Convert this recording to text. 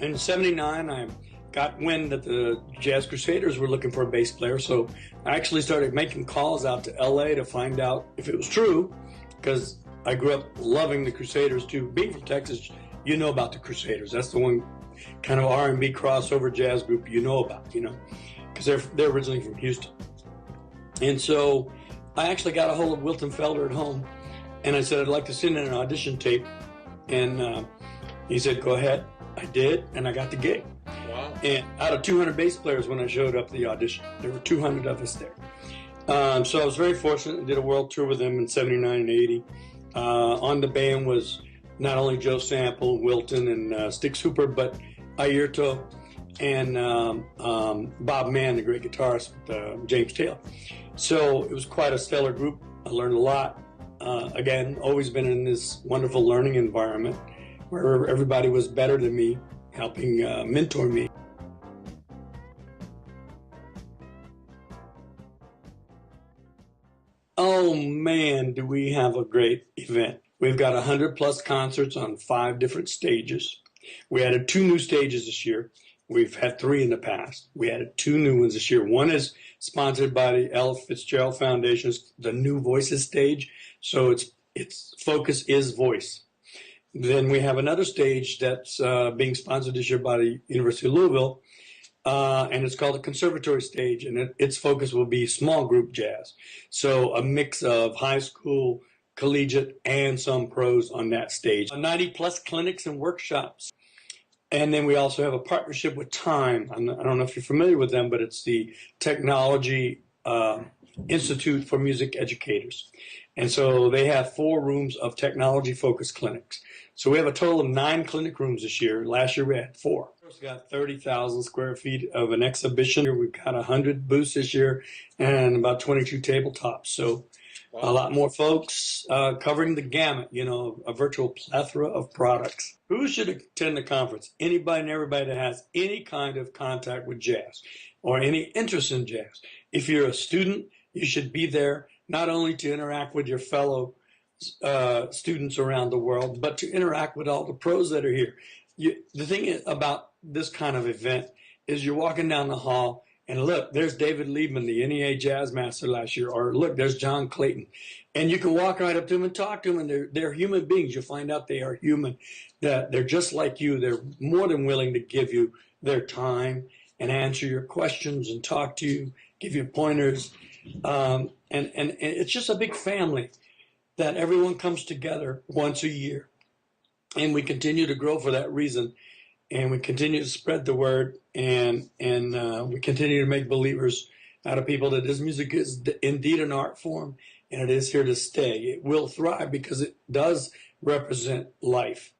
In '79, I got wind that the Jazz Crusaders were looking for a bass player, so I actually started making calls out to LA to find out if it was true, because I grew up loving the Crusaders too. Being from Texas, you know about the Crusaders. That's the one kind of R&B crossover jazz group you know about, because they're originally from Houston. And so I actually got a hold of Wilton Felder at home, and I said I'd like to send in an audition tape, and he said go ahead. I did, and I got the gig. Wow. And out of 200 bass players when I showed up at the audition, there were 200 of us there. So I was very fortunate. I did a world tour with them in '79 and '80. On the band was not only Joe Sample, Wilton, and Sticks Hooper, but Ayrton and Bob Mann, the great guitarist with James Taylor. So it was quite a stellar group. I learned a lot. Again, always been in this wonderful learning environment where everybody was better than me, helping mentor me. Oh man, do we have a great event. We've got 100+ concerts on 5 different stages. We added 2 new stages this year. We've had 3 in the past. We added 2 new ones this year. One is sponsored by the Ella Fitzgerald Foundation's The New Voices stage. So its focus is voice. Then we have another stage that's being sponsored this year by the University of Louisville, and it's called the Conservatory Stage, and its focus will be small group jazz. So a mix of high school, collegiate, and some pros on that stage. 90+ clinics and workshops. And then we also have a partnership with Time. I don't know if you're familiar with them, but it's the Technology Institute for Music Educators. And so they have 4 rooms of technology-focused clinics. So we have a total of 9 clinic rooms this year. Last year we had 4. We've got 30,000 square feet of an exhibition. We've got 100 booths this year and about 22 tabletops. So wow. A lot more folks covering the gamut, a virtual plethora of products. Who should attend the conference? Anybody and everybody that has any kind of contact with jazz or any interest in jazz. If you're a student, you should be there not only to interact with your fellow students around the world, but to interact with all the pros that are here. The thing about this kind of event is you're walking down the hall and look, there's David Liebman, the NEA Jazz Master last year, or look, there's John Clayton. And you can walk right up to them and talk to them, and they're human beings. You'll find out they are human, that they're just like you. They're more than willing to give you their time and answer your questions and talk to you, give you pointers. And it's just a big family that everyone comes together once a year. And we continue to grow for that reason. And we continue to spread the word, and we continue to make believers out of people that this music is indeed an art form, and it is here to stay. It will thrive because it does represent life.